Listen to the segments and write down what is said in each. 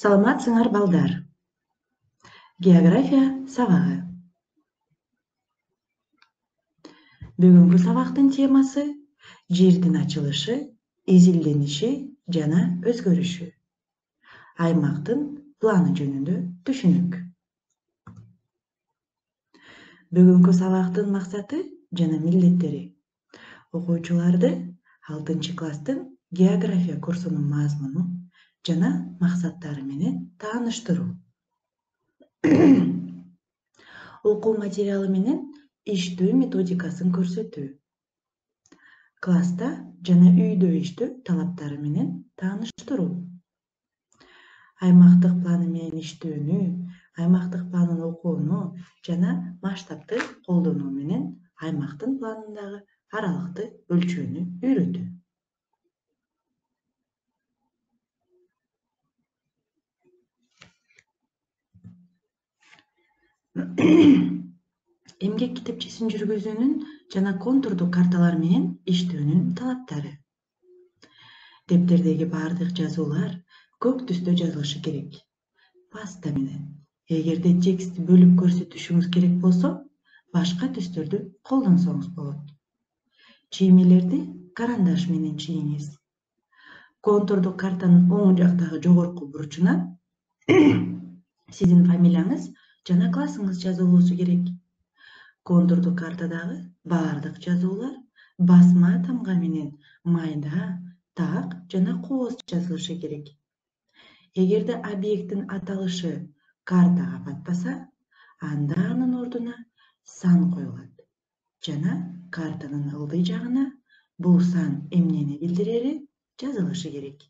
Саламатсыңар балдар. География сабагы. Бүгүнкү сабактын темасы жердин ачылышы, изилдениши жана өзгөрүшү. Аймактын планы жөнүндө түшүнүк. Бүгүнкү сабактын максаты жана милдеттери окуучуларды 6-класстын география курсунун мазмуну жана максаттары менен тааныштыруу. Окуу материалы менен иштөө методикасын көрсөтүү. Класста жана үйдө иштөө талаптары менен тааныштыруу. Аймактык планы менен иштөөнү, аймактык планын окууну жана масштабты колдонуу менен аймактын планындагы аралыкты өлчөөнү үйрөтүү. Эмгек китепчесин жүргүзүүнүн жана контурдук карталар менен иштөөнүн талаптары. Дептердеги баардык жазуулар көк түстө жазылышы керек. Паста менен. Эгерде текстти бөлүп көрсөтүшүңүз керек болсо, башка түстөрдү колдонсоңуз болот. Чиймелерди карандаш менен чийиңиз. Контурдук картанын оң жактагы жогорку бурчуна сиздин фамилияңыз жана классыңыз жазылуусу керек. Контурдук картадагы баардык жазуулар басма тамга менен майда, так жана кооз жазылышы керек. Эгерде объекттин аталышы картага батпаса, анда анын ордуна сан коюлат жана картанын ылдый жагына бул сан эмнени билдирери жазылышы керек.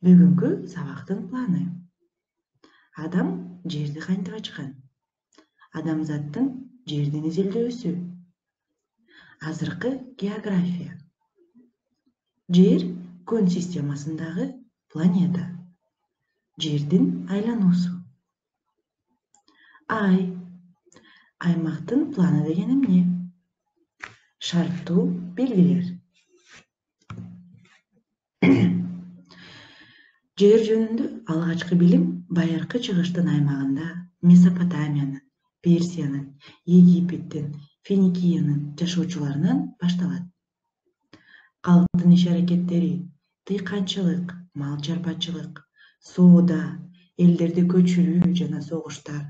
Бүгүнкү сабактын планы. Адам жерди кантип ачкан? Адамзаттын жердин изилдөөсү. Азыркы география. Жер күн системасындагы планета. Жердин айлануусу. Ай. Аймактын планы деген эмне? Шарттуу белгилер. Жер жөнүндө алгачкы билим байыркы чыгыштын аймагында Месопотамиянын, Персиянын, Египеттин, Финикиянын жашоочуларынан башталат. Калктын иш-аракеттери, тыйканчылык, мал чарбачылык, соода, элдерди көчүрүү жана согуштар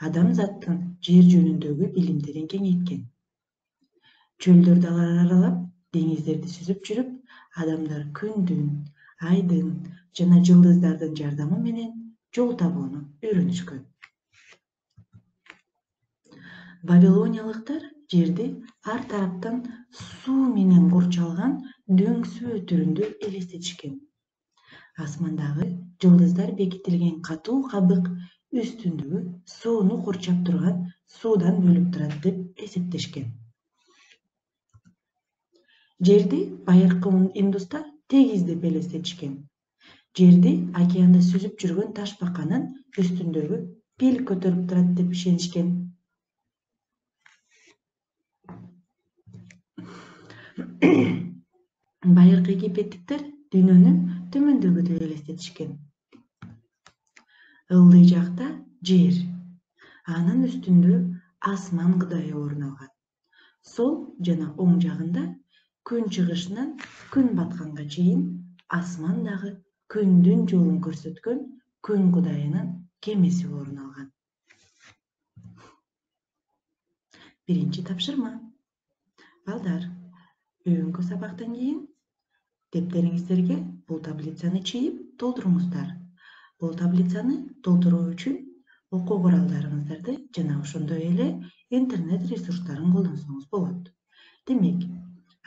адамзаттын жер жөнүндөгү билимдерин кеңейткен. Чөлдөрдү аралап, деңиздерди сүзүп жүрүп, адамдар күндүн, айдын жана жылдыздардын жардамы менен жол табууну үйрөнүшкөн. Вавилониялыктар жерди ар тараптан суу менен курчалган дөңсөө түрүндө элестетишкен. Асмандагы жылдыздар бекитилген катуу кабык үстүндөгү сууну курчап турган суудан бөлүп турат деп эсептешкен. Жерди байыркы индустар тегиз деп элестетишкен. Жерди океанда сүзүп жүргөн ташбаканын үстүндөгү пил көтөрүп турат деп ишенишкен. Байыркы египеттиктер дүйнөнү төмөндөгүдөй элестетишкен. Ылдый жакта жер, анын үстүндө асман кудайы орун алган. Сол жана оң жагында күн чыгышынан күн батканга чейин асмандагы күндүн жолун көрсөткөн күн кудайынын кемеси орун алган. Биринчи тапшырма. Балдар, бүгүнкү сабактан кийин дептериңиздерге бул таблицаны чийип толтуруңуздар. Бул таблицаны толтуруу үчүн окуу куралдарыңыздарды жана ошондой эле интернет ресурстарын колдонсоңуз болот. Демек,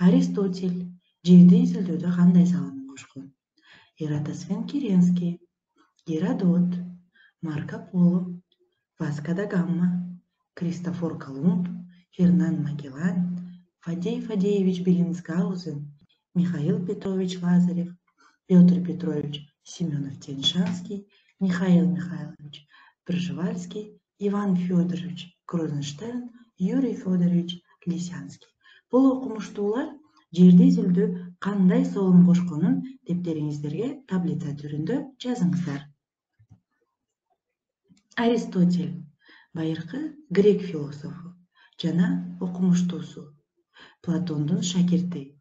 Аристотель жерди изилдөөдө кандай салымын кошкон? Эратосфен Керенский, Геродот, Марко Поло, Васко да Гама, Кристофор Колумб, Фернан Магеллан, Фадей Фадеевич Беллинсгаузен, Михаил Петрович Лазарев, Петр Петрович Семенов-Тяньшанский, Михаил Михайлович Пржевальский, Иван Федорович Крузенштерн, Юрий Федорович Лисянский. Бул окумуштуулар жерди изилдөө кандай соолум кошконун дептериңиздерге таблица түрүндө жазыңыздар. Аристотель байыркы грек философу жана окумуштуусу, Платондун шакирти.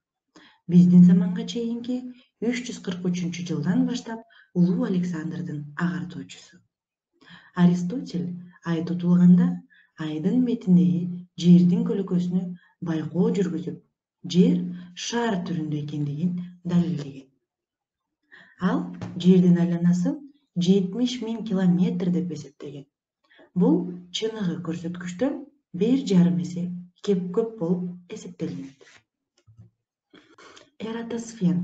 Биздин заманга чейинки 343-жылдан баштап улуу Александрдын агартуучусу. Аристотель ай тутулганда айдын бетиндеги жердин көлөкөсүнө байкоо жүргүзүп, жер шар түрүндө экендигин далилдеген. Ал жердин айланасын 70 000 километр деп эсептеген. Бул чыныгы көрсөткүчтөн 1,5 эсе көп болуп эсептелген. Эратосфен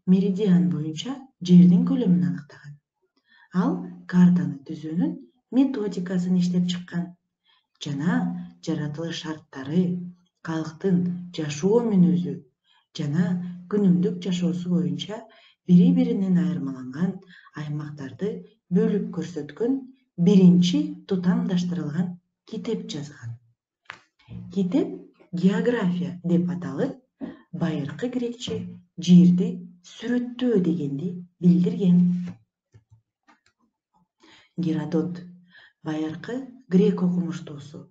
меридиан боюнча жердин көлөмүн аныктаган. Ал картаны түзүүнүн методикасын иштеп чыккан жана жаратылыш шарттары, калктын жашоо мүнөзү жана күнүмдүк жашоосу боюнча бири-биринен айырмаланган аймактарды бөлүп көрсөткөн биринчи тутамдаштырылган китеп жазган. Китеп география деп аталып, байыркы грекче жерди сүрөттөө дегенди билдирген. Геродот байыркы грек окумуштуусу,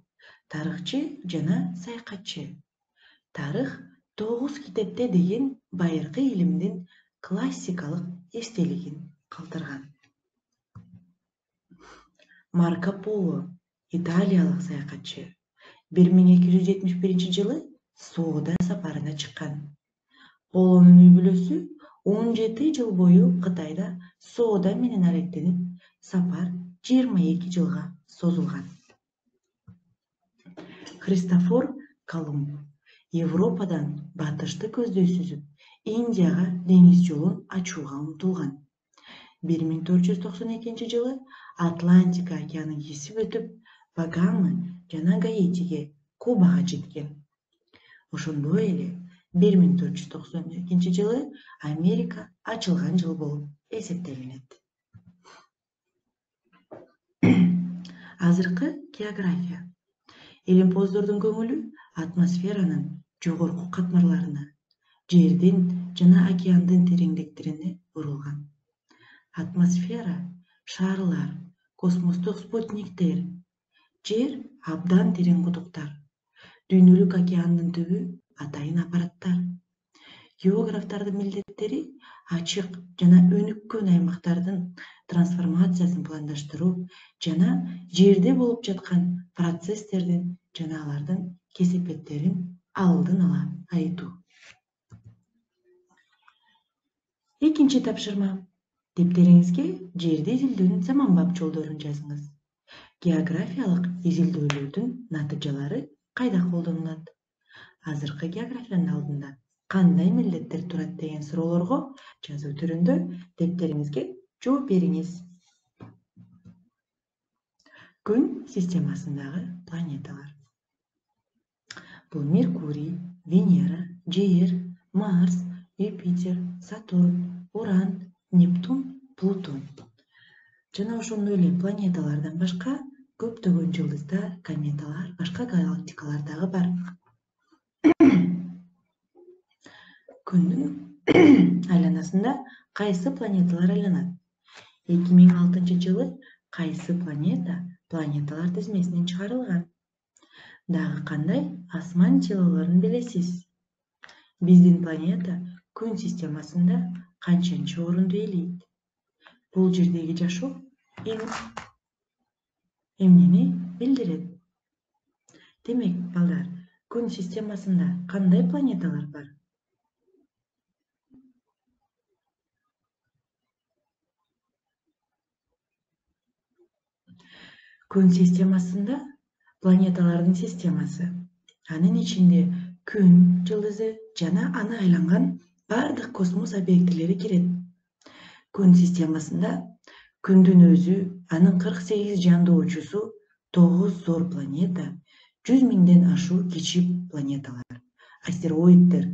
тарыхчы жана саякатчы. Тарых 9 китепте деген байыркы илимдин классикалык эстелигин калтырган. Марко Поло италиялык саякатчы. 1271-жылы соода сапарына чыккан. Полонун үй бүлөсү 17 жыл бою Кытайда соода менен алектенип, сапар 22 жылга созулган. Христофор Колумб Европадан батышты көздөй сүзүп, Индияга деңиз жолун ачууга умтулган. 1492-жылы Атлантика океанын кесип өтүп, Багамы жана Гаитиге, Кубага жеткен. Ошондой эле 1492-жылы Америка ачылган жыл болуп эсептелинет. Азыркы география. Илимпоздордун көңүлү атмосферанын жогорку катмарларына, жердин жана океандын тереңдиктерине бурулган. Атмосфера шарлар, космостук спутниктер, жер абдан терең кутуктар, дүйнөлүк океандын түбү атайын аппараттар. Географтардын милдеттери ачык жана өнүккөн аймактардын трансформациясын пландаштыруу жана жерде болуп жаткан процесстердин жана алардын кесепеттерин алдын ала айтуу. Экинчи тапшырма. Дептериңизге жерди изилдөөнүн заманбап жолдорун жазыңыз. Географиялык изилдөөлөрдүн натыйжалары кайда колдонулат? Азыркы географиянын алдында кандай милдеттер турат деген суроолорго жазуу түрүндө дептериңизге жооп бериңиз. Күн системасындагы планеталар. Бул Меркурий, Венера, Жер, Марс, Юпитер, Сатурн, Уран, Нептун, Плутон. Жана ошондой эле планеталардан башка көптөгөн жылдыздар, кометалар, башка галактикалар дагы бар. Күндүн айланасында кайсы планеталар айланат? 2006-жылы кайсы планета планеталар тизмесинен чыгарылган? Дагы кандай асман телолорун билесиз? Биздин планета күн системасында канчанчы орунду ээлейт? Бул жердеги жашоо эмнени билдирет? Демек, балдар, күн системасында кандай планеталар бар? Күн системасында планеталардын системасы. Анын ичинде күн жылдызы жана аны айланган бардык космос объектилери кирет. Күн системасында күндүн өзү, анын 48 жандоочусу, 9 зор планета, 100 000ден ашуу кичи планеталар, астероиддер,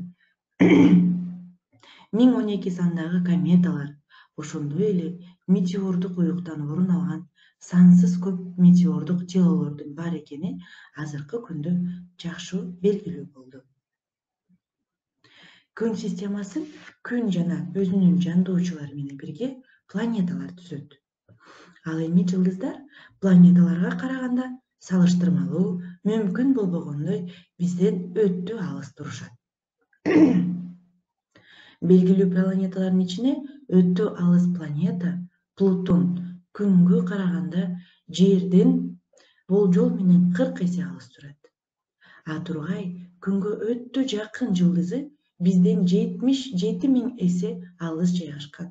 1012 сандагы кометалар, ошондой эле метеордук уюктан орун алган сансыз көп метеордук телолордун бар экени азыркы күндө жакшы белгилүү болду. Күн системасын күн жана өзүнүн жандоочулары менен бирге планеталар түзөт. Ал эми жылдыздар планеталарга караганда салыштырмалуу мүмкүн болбогондой бизден өтө алыс турушат. Белгилүү планеталардын ичине өтө алыс планета Плутон күнгө караганда Жерден болжол менен 40 эсе алыс турат. А тургай күнгө өтө жакын жылдызы бизден 77.000 эсе алыс жайгашкан.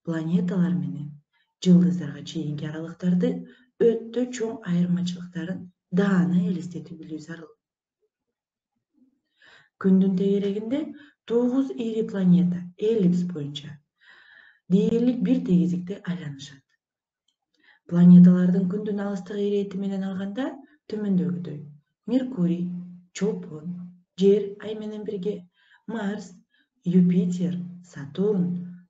Планеталар менен жылдыздарга чейинки аралыктарды өтө чоң айырмачылыктарын даана элестетип билүү зарыл. Күндүн тегерегинде 9 ири планета эллипс боюнча дээрлик бир тегизикте айланышат. Планеталардын күндүн алыстыгы ирети менен алганда төмөндөгүдөй: Меркурий, Чолпон, Жер Ай менен бирге, Марс, Юпитер, Сатурн,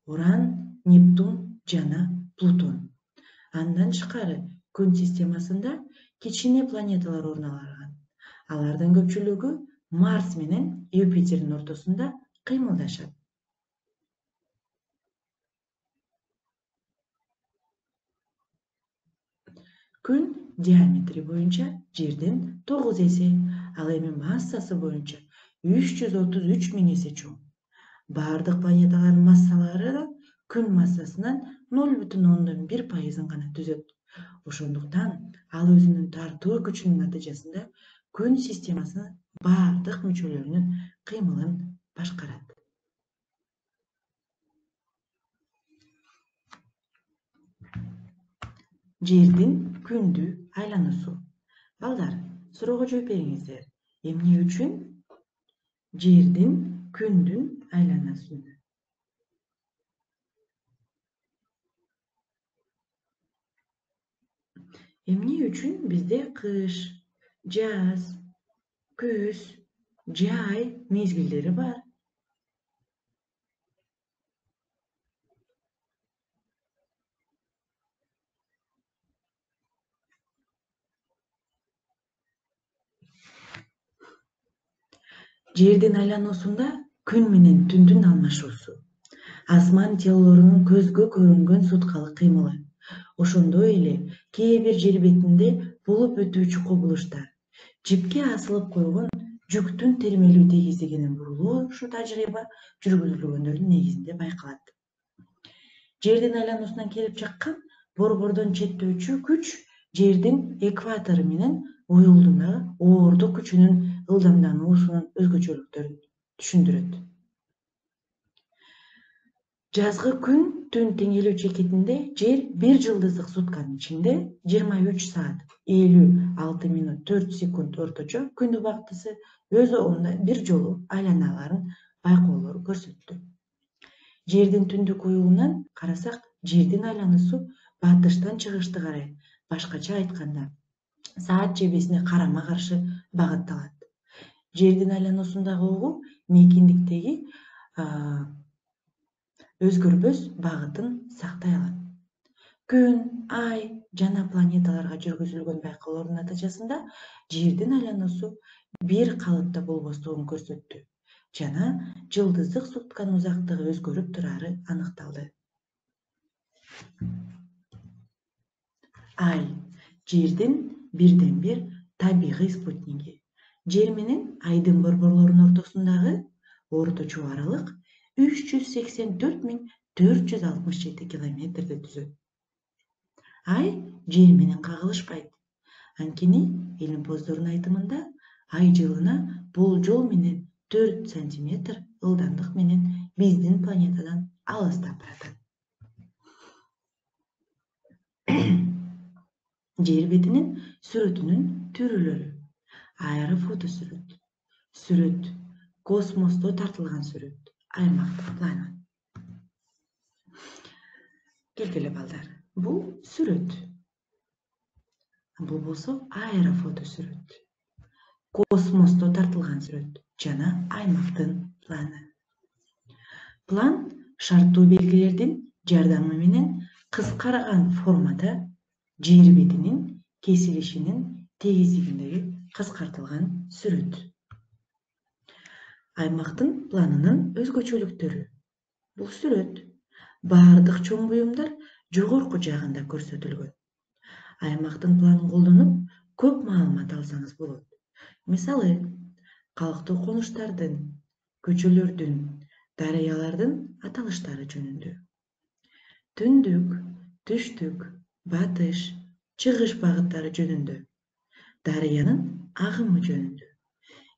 Уран, Нептун жана Плутон. Андан тышкары күн системасында кичине планеталар орун алган. Алардын көпчүлүгү Марс менен Юпитердин ортосунда кыймылдашат. Күн диаметри боюнча Жерден 9 эсе, ал эми массасы боюнча 333.000 эсе чоң. Бардык планеталардын массалары да күн массасынан 0,1% гана түзөт. Ошондуктан ал өзүнүн тартуу күчүнүн натыйжасында күн системасынын бардык мүчөлөрүнүн кыймылын башкарат. Жердин күндү айлануусу. Балдар, суроого жооп бериңиздер. Эмне үчүн Жердин күндүн айлануусу? Эмне үчүн бизде кыш, жаз, күз, жай мезгилдери бар? Жердин айлануусунда күн менен түндүн алмашуусу, асман телолорунун көзгө көрүнгөн суткалык кыймылы, ошондой эле кээ бир жер бетинде болуп өтүүчү кубулуштар, жипке асылып койгон жүктүн термелүү тегиздигинин бурулушу тажрыйба жүргүзүлгөндөрдүн негизинде байкалат. Жердин айлануусунан келип чыккан борбордон четтөөчү күч Жердин экватору менен уюлдугундагы оордук күчүнүн ылдамдануусунун өзгөчөлүктөрүн түшүндүрөт. Жазгы күн түн теңелүү кетинде Жер бир жылдыздык сутканын ичинде 23 саат 56 мүнөт 4 секунд орточо күн убактысы өз обунда бир жолу айлана аларын байкоолор көрсөттү. Жердин түндүк уюлунан карасак, Жердин айлануусу батыштан чыгышты карай, башкача айтканда, саат жебесине карама-каршы багытталат. Жердин айлануусундагы угу мейкиндиктеги өзгөрбөс багытын сактай алат. Күн, Ай жана планеталарга жүргүзүлгөн байкоолордун натыйжасында Жердин айлануусу бир калыпта болбостугун көрсөттү жана жылдыздык суткан узактыгы өзгөрүп турары аныкталды. Ай Жердин бирден бир табигый спутниги. Жер менен Айдын борборлорунун ортосундагы орточо аралык 384.467 километрди түзөт. Ай Жер менен кагылышпайт. Анткени илимпоздордун айтымында Ай жылына болжол менен 4 сантиметр ылдамдык менен биздин планетадан алыстап баратат. Жер бетинин сүрөтүнүн түрүлөрү. Аэрофотосүрөт. Сүрөт. Космосто тартылган сүрөт. Аймактык план. Келгиле балдар. Бул сүрөт. Бул болсо аэрофотосүрөт. Космосто тартылган сүрөт жана аймактын планы. План шарттуу белгилердин жардамы менен кыскарган формада жер бетинин кесилишинин тегиздигиндеги кыскартылган сүрөт. Аймактын планынын өзгөчөлүктөрү. Бул сүрөт баардык чоң буюмдар жогорку жагында көрсөтүлгөн. Аймактын планын колдонуп көп маалымат алсаңыз болот. Мисалы, калктуу конуштардын, көчөлөрдүн, дарыялардын аталыштары жөнүндө. Түндүк, түштүк, батыш, чыгыш багыттары жөнүндө. Дарыянын агымы жөнүндө.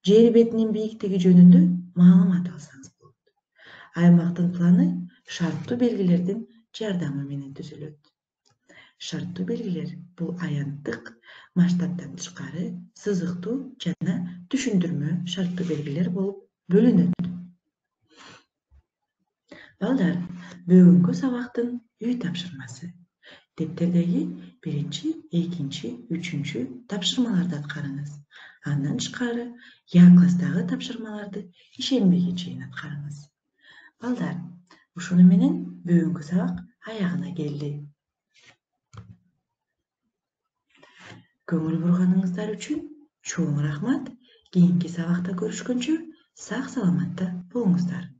Жер бетинин бийиктиги жөнүндө маалымат алсаңыз болот. Аймактын планы шарттуу белгилердин жардамы менен түзүлөт. Шарттуу белгилер бул аянттык, масштабтан тышкары, сызыктуу жана түшүндүрмө шарттуу белгилер болуп бөлүнөт. Балдар, бүгүнкү сабактын үй тапшырмасы. Дептердеги 1, 2, 3 тапшырмаларды аткарыңыз. Андан тышкары Я класстагы тапшырмаларды ишенбеген чейин аткарыңыз. Балдар, ушуну менен бүгүнкү сабак аягына келди. Көңүл бурганыңыздар үчүн чоң рахмат. Кийинки сабакта көрүшкөнчө сак саламатта болуңуздар.